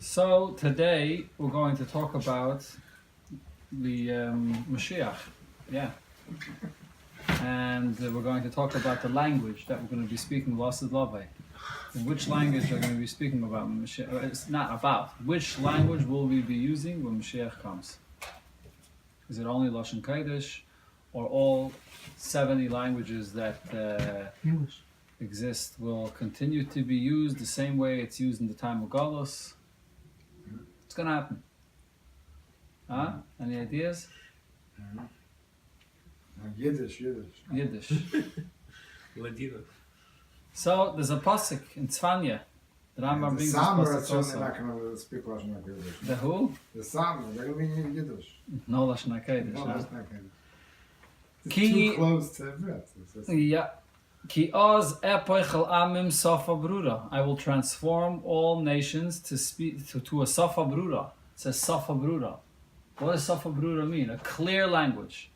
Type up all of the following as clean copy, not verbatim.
So today we're going to talk about the Moshiach, and we're going to talk about the language that we're going to be speaking Lasid Lave. In which language are we going to be speaking about Moshiach? It's not about. Which language will we be using when Moshiach comes? Is it only Lashon Kodesh, or all 70 languages that exist will continue to be used the same way it's used in the time of Galus? What's going to happen? Huh? Any ideas? Yiddish. So there's a pasuk in Tzvanya. The Rambam brings this Samer pasuk are certainly also. not going to speak Lashon HaKodesh. The who? The Samer, they're going to be in Yiddish. No Lashon HaKodesh. No, huh? that's not good. It's Ki- too close to Hebrew. Yeah. Ki oz epoichel amim safa brura. I will transform all nations to speak to a safa brura. It says safa brura. What does safa brura mean? A clear language.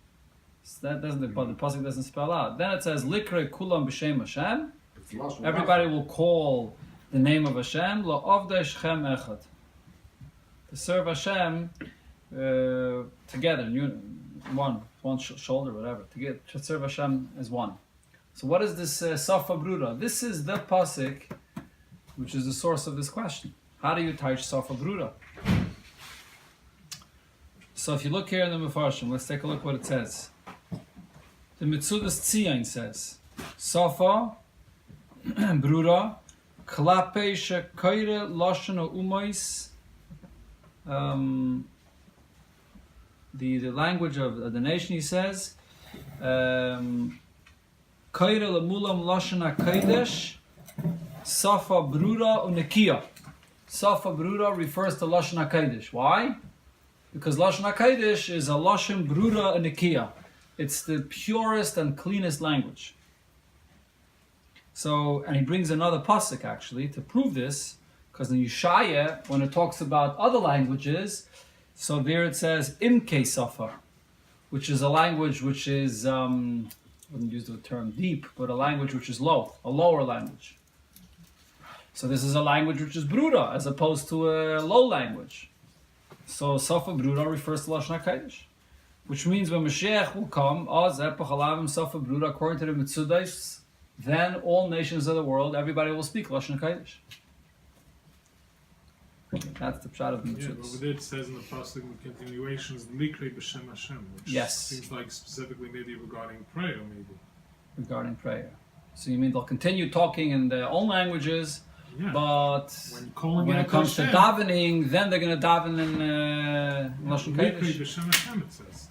So that doesn't, but the pasuk doesn't spell out. Then it says likre kulam b'shem Hashem. It's Lashon Everybody will call the name of Hashem. Lo avdei Shem echad. To serve Hashem together, one shoulder, whatever. To serve Hashem as one. So what is this Safa Brura? This is the pasuk, which is the source of this question. How do you touch Safa Brura? So if you look here in the Mefarshim, let's take a look what it says. The Mitzudas Tzion says, Safa Brura Klape Shekoire Lashon Umois. The language of the nation, he says, Koire lemulam lashon hakodesh, safa brura unekia. Safa brura refers to lashon hakodesh. Why? Because lashon hakodesh is a lashon brura unekia. It's the purest and cleanest language. So, and he brings another pasuk actually to prove this, because in Yeshaya, when it talks about other languages, so there it says imke safa, which is a language which is I wouldn't use the term deep, but a language which is low, a lower language. So this is a language which is bruda, as opposed to a low language. So Safa bruda refers to Lashon HaKodesh, which means when Moshiach will come, Oz Epach Alavim Safa bruda, according to the Mitzudos, then all nations of the world, everybody will speak Lashon HaKodesh. That's the pshat of the Yeah, but Mitzudos. with it says in the pasuk in continuations, Likre b'Shem Hashem, which Yes. seems like specifically maybe regarding prayer, maybe. Regarding prayer. So you mean they'll continue talking in their own languages, Yeah. but when it comes to Hashem, davening, then they're going to daven in Lashon Likre Kodesh. b'Shem Hashem, it says.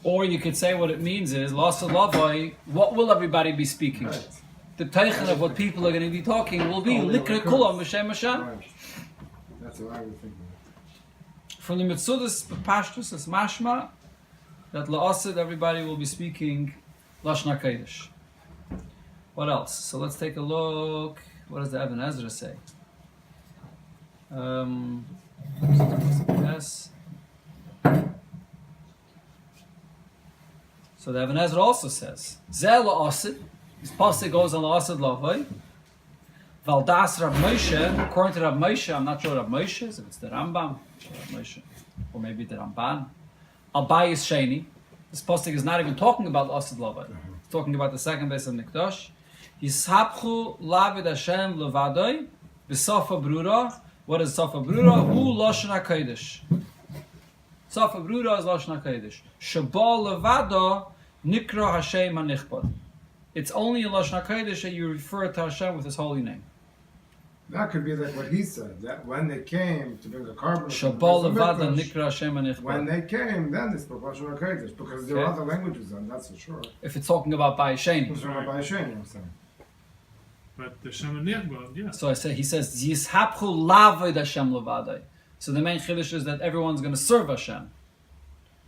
Or you could say what it means is, Lasa Lavai, what will everybody be speaking? Right. The teichen of what people are going to be talking will be Only Likre the Kulam B'Shem Hashem. Right. That's what I would think of From the Mitzudas Pashtus, it's mashma that La'asid, everybody will be speaking Lashon HaKodesh. What else? So let's take a look. What does the Ibn Ezra say? Yes. So the Ibn Ezra also says, Zeh La'asid, this pasuk goes on La'asid Lavai, Valdas Rav Moshe, according to Rav Moshe, I'm not sure Rav Moshe, if it's the Rambam, Rav Moshe, or maybe the Ramban. Al-Bayis Sheni. This pasuk is not even talking about La'asid Lavai. It's talking about the second base of Mikdash. Yishapchu Lavid Hashem Levadoi, B'Safa Brura. What is Safa Brura? Hu Lashon HaKodesh. Safa Brura is Lashon HaKodesh. Shabal Levado Nikra Hashem HaNichbad. It's only in Lashon HaKodesh that you refer to Hashem with His holy name. That could be like what he said, that when they came to bring a carbon, Shabal Levado Nikra Hashem when HaNichbad. they came, then they spoke Lashon HaKodesh, because there are Okay. other languages then, that's for sure. If it's talking about Bayis Sheni. Who's from Rabbi Sheni, I'm saying. But the Shem and Nichbad, yeah. So he says, Yishapchu Lavid Hashem Levadoi. So the main chiddush is that everyone's going to serve Hashem.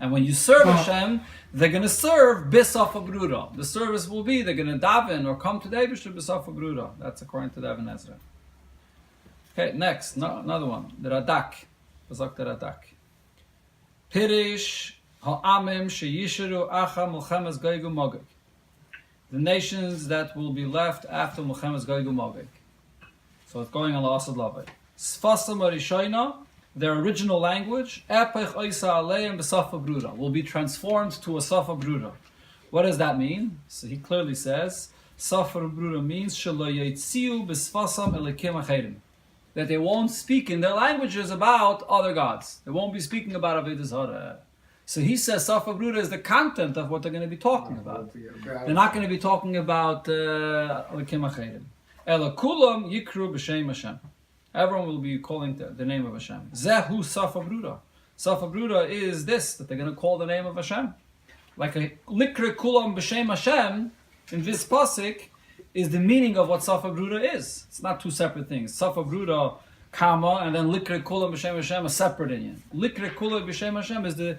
And when you serve Hashem, they're going to serve B'Safa Brura. The service will be, they're going to daven or come to the Eibishter B'Safa Brura. That's according to the Ibn Ezra. Okay, next, another one. The Radak. Bazak the Radak. Pirish ha'amim sheyishiru acha mulchemes Gog u'Magog. The nations that will be left after mulchemes Gog u'Magog. So it's going on La'asad Lavai. Sfasam Arishaina, their original language, Epech Oisa Aleim B'Safa Brura, will be transformed to a Safa Brura. What does that mean? So he clearly says, Safa Brura means Shelo Yetziu B'Sfasam Elikim Acherim, that they won't speak in their languages about other gods. They won't be speaking about Avodah Zarah. So he says Safa Brura is the content of what they're going to be talking about. They're not going to be talking about Elikim Acherim. Ela Kulam Yikru B'Shem Hashem. Everyone will be calling the name of Hashem. Zehu Safa Brura. Safa Brura is this, that they're going to call the name of Hashem. Like a Likre Kulam B'Shem Hashem, in this pasuk, is the meaning of what Safa Brura is. It's not two separate things. Safa Brura, Kama, and then Likre Kulam B'Shem Hashem, a separate Inyan. Likre Kulam B'Shem Hashem is the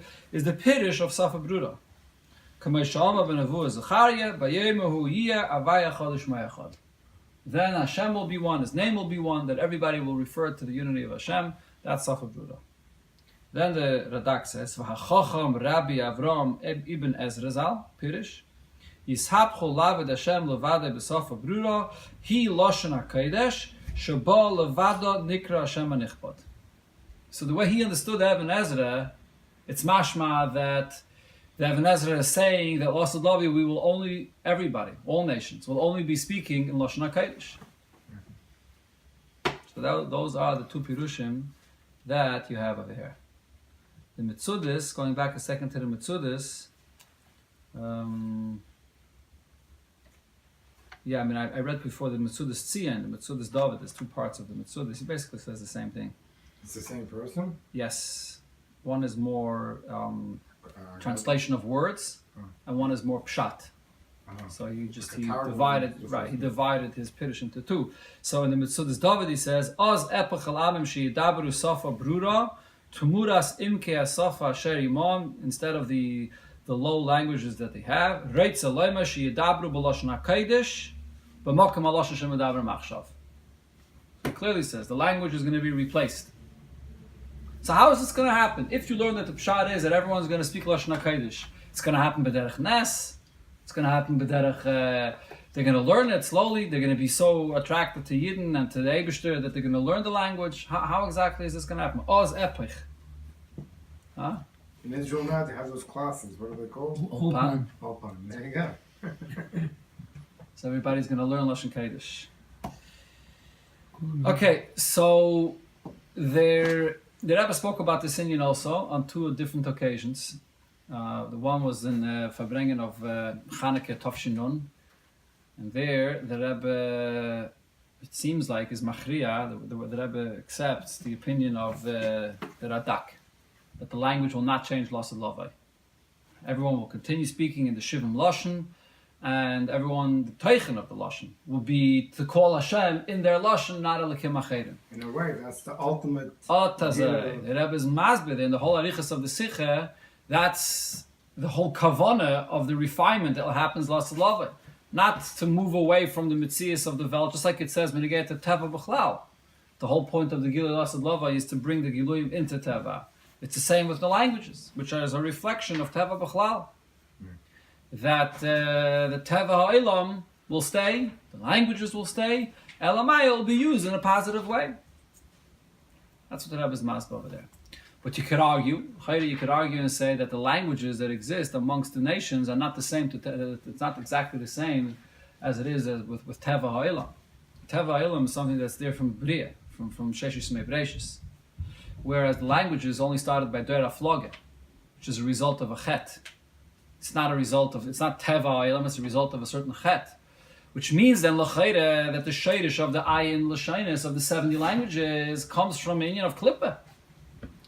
Pirish of Safa Brura. Kamei Shama B'Nevu Zechariah, Bayemehu Yiyah Avaya Chodesh Mayachad. Then Hashem will be one, His name will be one, that everybody will refer to the unity of Hashem. That's Safa Brura. Then the Radak says, V'hachacham Rabbi Avram ibn Ezrazal, Pirish, Yishapchu laved Hashem levade b'Safa Brura, Hi Lashon HaKodesh, Sheba levada nikra Hashem HaNichbad. So the way he understood the Ibn Ezra, it's mashma that the Ibn Ezra is saying that Lasad Lavi, we will only, everybody, all nations, will only be speaking in Lashon HaKodesh. So those are the two Pirushim that you have over here. The Mitzudis, going back a second to the Mitzudis, I read before the Mitzudis Tzion, the Mitzudis David, there's two parts of the Mitzudis. He basically says the same thing. It's the same person? Yes. One is more translation of words, and one is more pshat. So he divided his Pirush into two. So in the Mitzudis David he says, Oz epach alamim she'yidabru safa brura, tumuras imke asafa asher imam, instead of the low languages that they have, reitz alayma she'yidabru b'lashon HaKodesh, b'makam halashon she'medaber machshav. It clearly says the language is going to be replaced. So how is this going to happen? If you learn that the pshat is that everyone's going to speak Lashon HaKodesh, it's going to happen b'derech nes, it's going to happen b'derech, they're going to learn it slowly, they're going to be so attracted to Yidden and to the Eibishter that they're going to learn the language. How exactly is this going to happen? Oz epich. Huh? In Israel now they have those classes, what are they called? Ulpan. Ulpan, there you go. So everybody's going to learn Lashon Kodesh. Okay, so the Rebbe spoke about this Indian also on two different occasions. The one was in Verbringen of Chanukah Tovshinun, and there the Rebbe, it seems like, is Machriya, the Rebbe accepts the opinion of the Radak, that the language will not change Lasad Lavai. Everyone will continue speaking in the Shivim Lashon, and everyone, the Teichen of the Lashon, will be to call Hashem in their Lashon, not Elikim Acherim. In a way, that's the ultimate... The Rebbe is Masbid in the whole Arichas of the Sikha, that's the whole Kavanah of the refinement that happens Lasad Lavai. Not to move away from the Metzias of the Vel, just like it says when you get to Teva B'chlal. The whole point of the Gilui Lasad Lavai is to bring the Giluyim into Teva. It's the same with the languages, which is a reflection of Teva B'chlal. That the Teva Ha'ilam will stay, the languages will stay, Elamai will be used in a positive way. That's what the Rebbe is masbeh over there. But you could argue and say that the languages that exist amongst the nations are not the same, it's not exactly the same as it is with Teva Ha'ilam. Teva Ha'ilam is something that's there from Bria, from Sheshis Mei Breishis. Whereas the languages only started by Deira Floge, which is a result of a chet. It's not Teva Ha'ilam, it's a result of a certain chet. Which means then l'chayre that the shayrish of the ayin l'shaynis of the 70 languages comes from an union of klippah.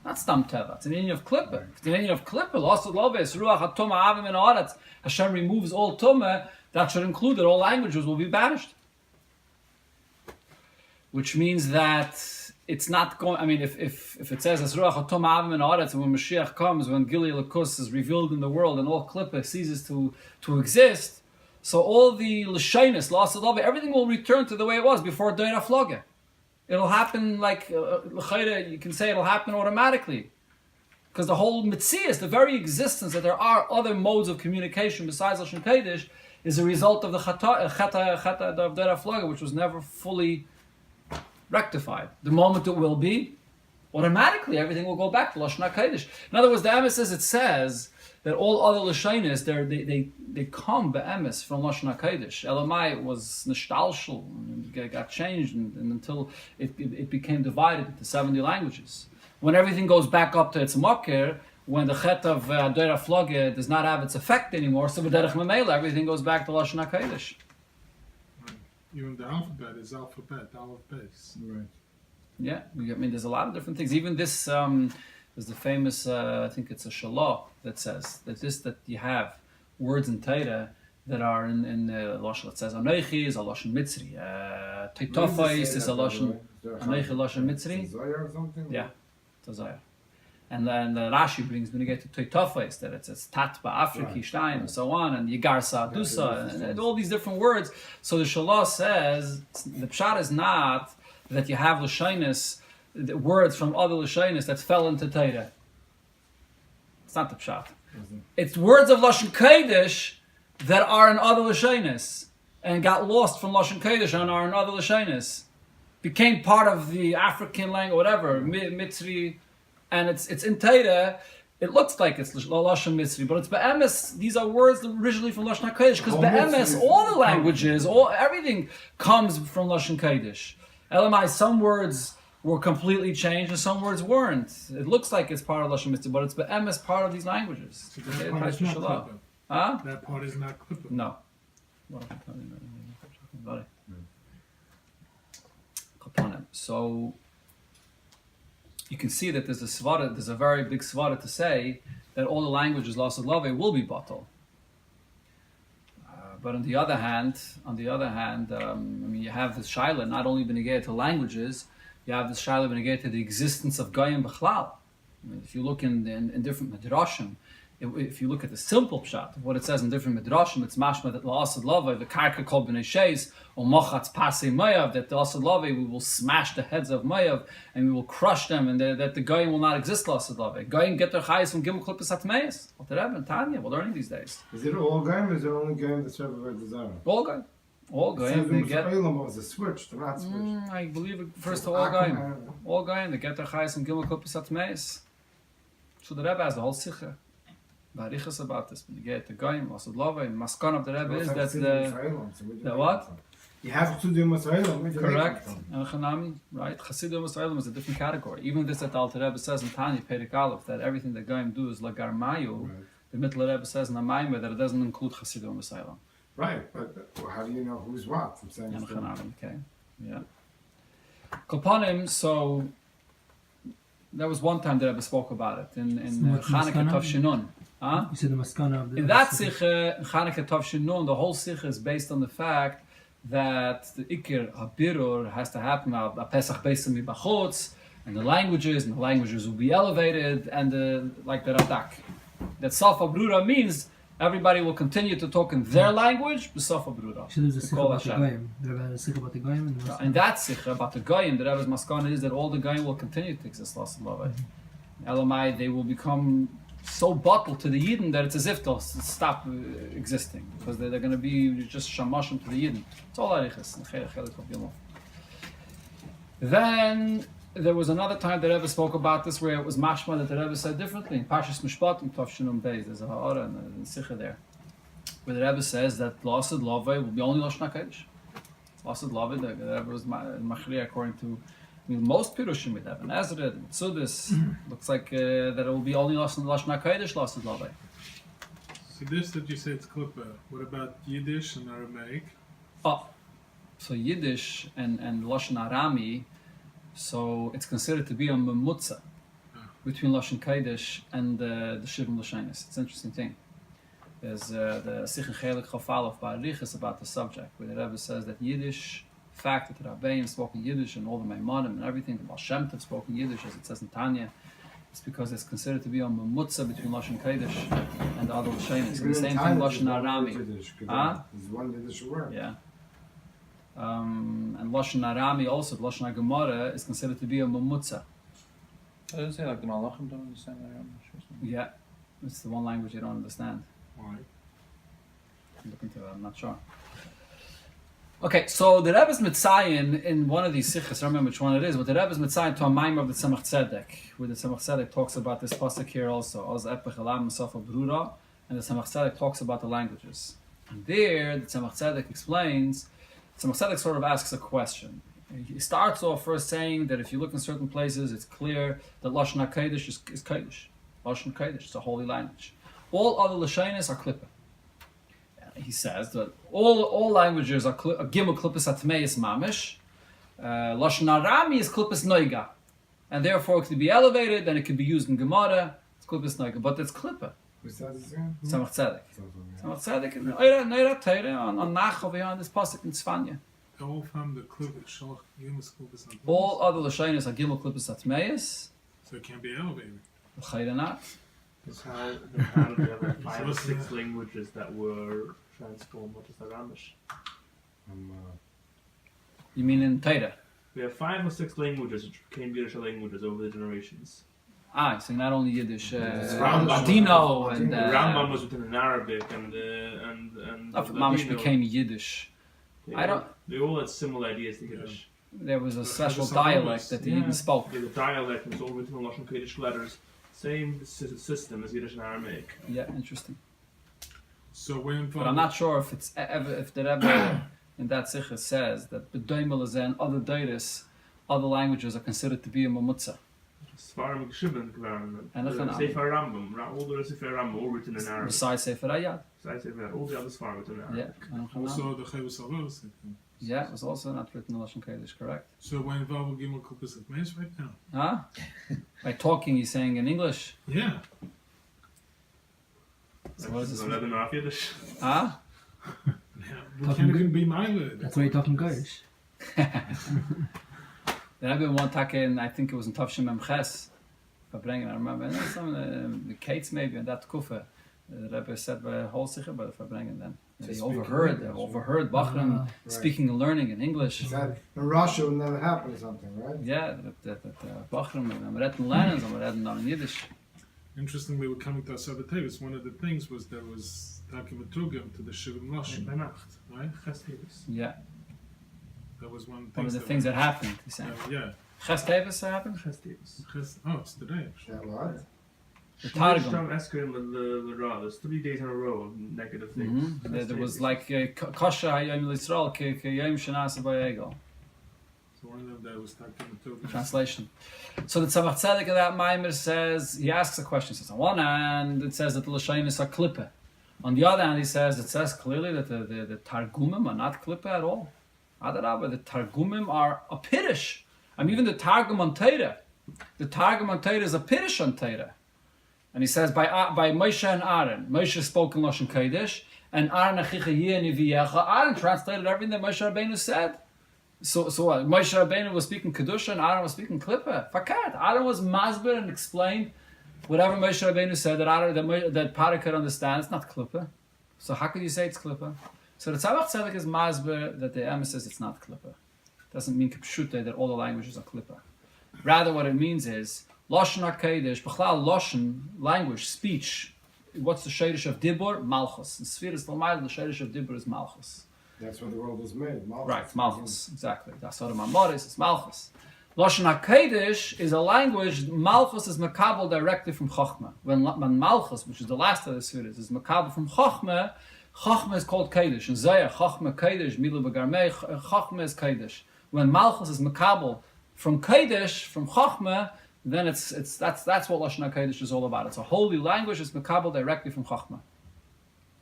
Not stam teva, it's an union of klippah. If it's an union of klippah, l'asud loves, ruach ha-tumah avim in ha'aretz, Hashem removes all tumah, that should include that all languages will be banished. Which means that it's not going, if it says as ruach ha-tumah avim in ha'aretz, and when Moshiach comes, when Gili Lakus is revealed in the world and all klippah ceases to exist, so all the l'shaynis, l'asad love, everything will return to the way it was before Deira Floge. It'll happen like, you can say it'll happen automatically. Because the whole mitzias, the very existence that there are other modes of communication besides Lashon Kodesh, is a result of the chata of Deira Floge, which was never fully rectified. The moment it will be, automatically everything will go back to Lashon HaKodesh. In other words, the emes it says that all other Lashonis, they come be'emes from Lashon HaKodesh. Elamai was nishtalshul, and got changed and until it became divided into 70 languages. When everything goes back up to its makir, when the chet of Adora Floge does not have its effect anymore, so b'derech memela, everything goes back to Lashon HaKodesh. Even the alphabet is alphabet, aleph base. Right. Yeah, I mean, there's a lot of different things. Even this, there's the famous, I think it's a shalah that says that you have words in Torah that are in Lashon. It says Anochi is a Lashon Mitzri. Teitofais is a Lashon. Anochi Lashon Mitzri. Zohar or something? Yeah, it's a Zohar. And then Rashi brings when you get to Teitofais that it's Tatba, Afriki, Stein, and so on, and Yigarsa, Dusa, and all these different words. So the shalah says the pshat is not that you have Lashonis, words from other Lashonis that fell into Torah. It's not the pshat. It's words of Lashon Kodesh that are in other Lashonis and got lost from Lashon Kodesh and are in other Lashonis. Became part of the African language, whatever, Mitzri, and it's in Torah. It looks like it's Lashon Mitzri, but it's be'emes. These are words originally from Lashon HaKodesh, because be'emes, all the languages, everything comes from Lashon Kodesh. Elamai, some words were completely changed and some words weren't. It looks like it's part of Lashon Mitzri, but it's be'emes part of these languages. So that part is not klippah. Huh? That part is not klippah. No. So you can see that there's a very big svara to say that all the languages lost love will be batal. But on the other hand, I mean, you have this shaila not only beneged to languages, you have this shaila beneged to the existence of Goyim B'chlal. I mean, if you look in different midrashim, if you look at the simple pshat of what it says in different midrashim, it's mashma that la'asad lavai, the karka kol b'nei sheis, or mochatz pasei mayav, that the asad lavai, we will smash the heads of mayav, and we will crush them, and that the goyim will not exist la'asad lavai. Goyim get their chayes from gimel klippus atmeis. What the Rebbe and Tanya, we're learning these days. Is it all game or is it only game that's ever desire? All goyim. All goyim, they get... was a switch, the not switch. I believe it refers to all goyim. All goyim, they get their chayes from gimel klippus atmeis. So the Rebbe has the whole sikha. Barichas about this. When you get the Goyim, Asad Lava, and Maskan of the Rebbe is that the what? You have to do Masaylam. Correct. And Chanami, right? Chassidim Masaylam is a different category. Even this that the Alter Rebbe says in Tanya, Perik Aleph, that everything that Goyim do is Lagar Mayu, the Mittler Rebbe says in Amayim that it doesn't include Chassidim Masaylam. Right, but how do you know who's what? I'm saying And Chanami, okay. Yeah. Kopanim, so there was one time that Rebbe spoke about it in Chanukah Tov Shinun. Huh? You said the maskana of the... In that sikha, Chanukah Tov Shinun, the whole sikha is based on the fact that the Iker HaBirur has to happen a Pesach Beisam Mibachutz, and the languages will be elevated, and like the Radak. That Safa Brura means everybody will continue to talk in their language, but Safa Brura. So there's a sikha about the Goyim. The Rebbe had a sikha about the Goyim. And that sikha about the Goyim, the Rebbe's maskana is that all the Goyim will continue to exist, Elamai, they will become so bottled to the Yidden that it's as if they'll stop existing, because they're going to be just shamashim to the Yidden. It's all arichas. Then there was another time the Rebbe spoke about this where it was mashma that the Rebbe said differently. In Parshas Mishpatim, Tov Shinum Beis, there's a ha'ara and a sikha there, where the Rebbe says that L'asad Lavai will be only Lashon HaKodesh. L'asad Lavai, the Rebbe was machri according to most Pirushim with Eben Ezra and Tzudis. Looks like that it will be only Lashon HaKodesh, L'asad Lavai. So this that you say it's klippah, what about Yiddish and Aramaic? Oh, so Yiddish and Lashon Arami, so it's considered to be a memutza between Lashon Kodesh and the Shivim Lashonis. It's an interesting thing. There's the Sichen Chelik Chafal of Barichas about the subject, where the Rebbe says that Yiddish, the fact that the Rabbeim spoke in Yiddish and all the Maimonim and everything, the Baal Shem Tov spoke in Yiddish, as it says in Tanya, it's because it's considered to be a memutza between Lashon Kodesh and the other Lashonis. And the same thing Lashon Arami. There's one Yiddish word. Yeah. And Lashon Arami also, Lashon Gemara, is considered to be a memutza. I didn't say like the Malachim don't understand Arabic. Yeah, it's the one language you don't understand. Why? I'm looking to that, I'm not sure. Okay, so the Rebbe's Mitzayin in one of these sikhs, I don't remember which one it is, but the Rebbe's Mitzayin to a maimer of the Tzemach Tzedek, where the Tzemach Tzedek talks about this pasuk here also, Oz Epech Elam Sofa Brura, and the Tzemach Tzedek talks about the languages. And there, the Tzemach Tzedek explains, Tzemach Tzedek sort of asks a question. He starts off first saying that if you look in certain places, it's clear that Lashon HaKodesh is Kodesh. Lashon HaKodesh, it's a holy language. All other Lashonis are Klippa. He says that all languages are Gimel Klippas Atmeis Mamish. Lashon Arami is Klippas Noiga. And therefore it could be elevated, then it could be used in Gemara, it's Klippas Noiga. But it's Klippa. Who says this again? Tzemach Tzedek. Tzemach Tzedek, Neira Teire, on Nachov, on this pasuk in Tzfanya. All from the Klippa, Shalach, Gimus Klippas, and All other Lashonis are Gimel Klippas Atmeis. so it can't be elevated. Chayra not. There's how the other 5 or 6 languages that were transformed into Aramish. You mean in Torah? We have 5 or 6 languages which became Yiddish languages over the generations. Ah, so not only Yiddish, Rambam. Ladino, and The Rambam was written in Arabic, and Mamish Ladino. became Yiddish. They all had similar ideas to Yiddish. There was a special just dialect that they even spoke. The dialect was all written in Lashon Kodesh letters. Same system as Yiddish and Aramaic. Yeah, interesting. So when But I'm not sure if it's if the Rebbe in that Sikha says that B'doimel and other deities, other languages are considered to be a mamutza. Svarim Geshibben Gvaran. And Sefer Rambam. All the Sefer Rambam all written in Arabic. Besides Sefer Ayad. All the other Svarim written in Arabic. Yeah. also the Chavos Avos. Yeah, it was also not written in Lashon Kodesh, correct? So when Vav Gimel Klippas Atmeis right now. Huh? By talking, he's saying in English. Yeah. So what does this So mean? not Yiddish. Huh? Yeah. We can't even be minded. That's why you're talking Goyish. The Rebbe one take in, I think it was in Tavshim Memches, Verbringen, I remember, and some of the Kates maybe, in that Kufa, the Rebbe said by a whole Sikha, by the Verbringen then. To He speak overheard in English, Bachram Right. speaking and learning in English. Is that in Russia would never happen or something, right? Yeah, that Bachram, I'm reading Lennon, I'm reading on Yiddish. Interestingly, we're coming to Asabatevis. One of the things was there was Takimatugim to the Shivim Lashon. Benacht. Right? Chestivus. Yeah, That was one one of the that things that happened, he's saying. yeah. Ches Tevis happened? Chestivus. Oh, it's today. Yeah, what? The Targum. There's 3 days in a row of negative things. There was like Kasha Hayom Yisrael, Yom Shanasa Bayegel. So one of them that was Takimatugim. Translation. So the Tzemach Tzedek of that Maimer says, he asks a question. He says, on one hand, it says that the Lashonis are Klippa. On the other hand, he says, it says clearly that the Targumim are not Klippa at all. Adarabba, the Targumim are a Piddish. I mean, even the Targum on Torah. The Targum on Torah is a Piddish on Torah. And he says, by Moshe and Aaron, Moshe spoke in Lashon Kodesh, and Aaron Achicha Yeh Neviyecha, Aaron translated everything that Moshe Rabbeinu said. So what? Moshe Rabbeinu was speaking Kedusha and Aaron was speaking Klippa. Fakat. Aaron was masber and explained whatever Moshe Rabbeinu said that Paro could understand. It's not Klippa. So how could you say it's Klippa? So the Tzemach Tzedek is masber that the Emma says it's not Klippa. Doesn't mean Kipshute that all the languages are Klippa. Rather, what it means is Lashon HaKodesh, B'chlal Lashon, language, speech. What's the shadish of Dibur? Malchus. In Sfiras Lamayl, the shadish of Dibur is Malchus. That's where the world was made. Malchus. Right, Malchus, exactly. That's what Mamoris is Malchus. Lashon HaKodesh is a language, Malchus is Makabel directly from Chochmah. When Malchus, which is the last of the Sfiras, is Makabel from Chochmah, Chochmah is called Kodesh. And Zayah, Chochmah, Kodesh, Milu B'garmei, Chochmah is Kodesh. When Malchus is Makabel from Kodesh, from Chochmah, then that's what Lashon HaKodesh is all about. It's a holy language, it's Makabel directly from Chochmah.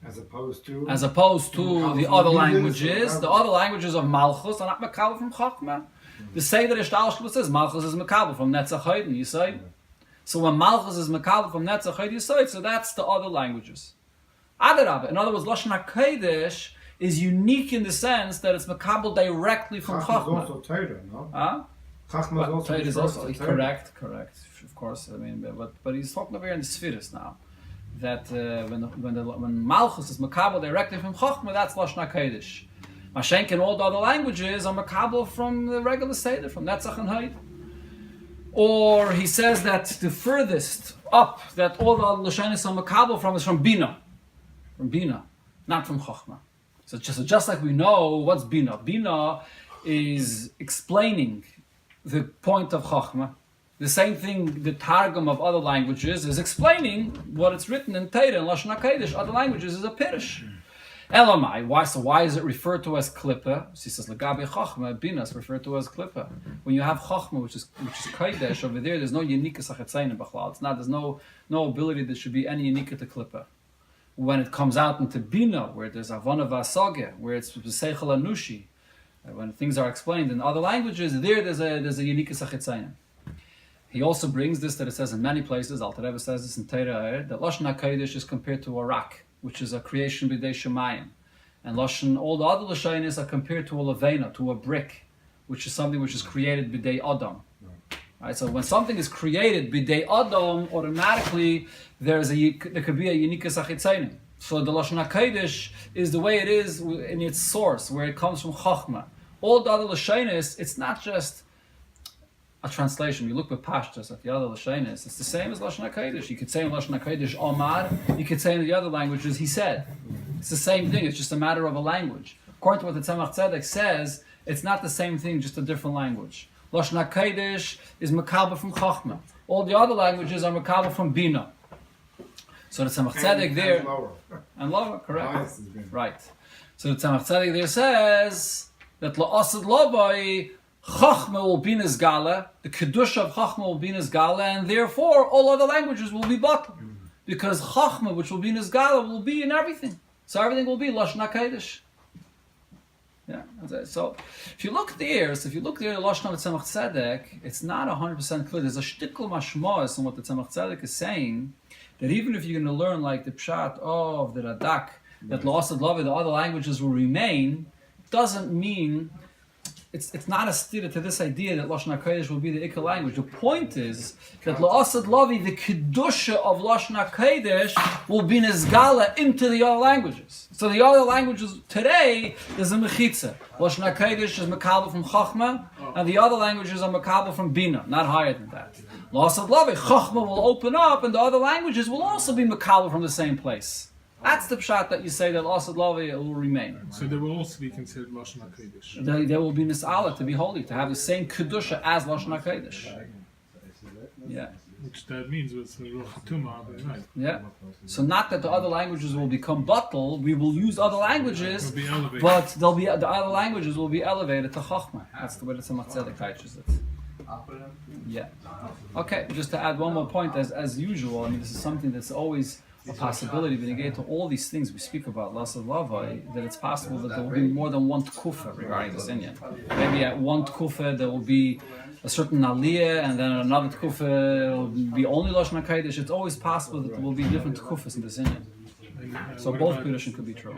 As opposed to The other languages. The other languages of Malchus are not Makabel from Chochmah. The Seder Ishtal says Malchus is Makabel from Netzach Hayden, you say? So when Malchus is Makabel from Netzach Hayden, you say, so that's the other languages. Adarabah. In other words, Lashon HaKodesh is unique in the sense that it's Makabel directly from Chachma is Chochmah. also Torah, no? Huh? Chachma is also Torah is refers also to Torah. correct, of course. I mean, but he's talking over here in the Spheres now. That when Malchus is Makabel directly from Chochmah, that's Lashon HaKodesh. Mashenk and all the other languages are Makabel from the regular Seder, from Netzach and Haid. Or he says that the furthest up that all the Lashonis are Makabel from is from Bina, not from Chochmah. So just like we know what's Bina. Bina is explaining the point of Chachma. The same thing the Targum of other languages is explaining what it's written in Torah and Lashon HaKodesh. Other languages is a Pirish. Elamai, why is it referred to as Klippa? She says, Lagabe Chachma, Bina is referred to as Klippa. When you have Chachma, which is Kodesh, over there's no Yenika Sachetzayin B'chlal. It's not, there's no ability there should be any Yenika to Klippa. When it comes out into Bina, where there's Avana Vasage, where it's Seichel Anushi, when things are explained in other languages, there's a Yenika Sachetzayin. He also brings this that it says in many places, Alter Rebbe says this in Torah, that Lashon HaKodesh is compared to a rock, which is a creation b'dei Shemayim. And Lashon, all the other Lashonis are compared to a levena, to a brick, which is something which is created b'dei Adam. Right? So when something is created b'dei Adam, automatically there could be a Yenika Sachetzayin. So the Lashon HaKodesh is the way it is in its source, where it comes from Chachma. All the other Lashonis, it's not just a translation. You look at Pashtus at the other Lashonis, it's the same as Lashon HaKodesh. You could say in Lashon HaKodesh Omar, you could say in the other languages he said. It's the same thing, it's just a matter of a language. According to what the Tzemach Tzedek says, it's not the same thing, just a different language. Lashon HaKodesh is Makabah from Chachma. All the other languages are Makabah from Bina. So the Tzemach Tzedek there... And lower. And lower, correct. Highest is Bina. Right. So the Tzemach Tzedek there says that La'asad Labai Chachma will be Nizgala, the Kedusha of Chachma will be Nizgala, and therefore all other languages will be bottled. Because Chachma, which will be Nizgala, will be in everything. So everything will be Lashon HaKodesh. Yeah. So if you look there, Lashon of the Tzemach Tzedek, it's not 100% clear. There's a shtikl mashmos in what the Tzemach Tzedek is saying, that even if you're going to learn like the Pshat of the Radak, that La'asad Lavi, the other languages will remain, doesn't mean... It's not a stira to this idea that Lashon HaKodesh will be the Ikka language. The point is that La'asad Lavi, the Kedusha of Lashon HaKodesh, will be Nizgala into the other languages. So the other languages today, there's a Mechitza. Lashon HaKodesh is Makabel from Chachma, and the other languages are Makabel from Bina, not higher than that. La'asad Lavi, Chachma will open up, and the other languages will also be Makabel from the same place. That's the pshat that you say that La'asad Lavi will remain. So they will also be considered Lashon HaKodesh. They will be nis'ala, to be holy, to have the same kedusha as Lashon HaKodesh. Yeah. Which that means it's Ruach Tumah, right? Yeah. So not that the other languages will become bottled. We will use other languages, It'll be elevated. but the other languages will be elevated to Chachma. That's the way the Tzemach Tzedek teaches it. Yeah. Okay. Just to add one more point, as usual, I mean, this is something that's always a possibility when you get to all these things we speak about, La'asad Lavi, that it's possible that there will be more than one tkufa regarding this inyan. Maybe at one tkufa there will be a certain aliyah, and then another tkufa will be only Lashon HaKodesh. It's always possible that there will be different tkufas in this inyan. So both Pirushim could be true.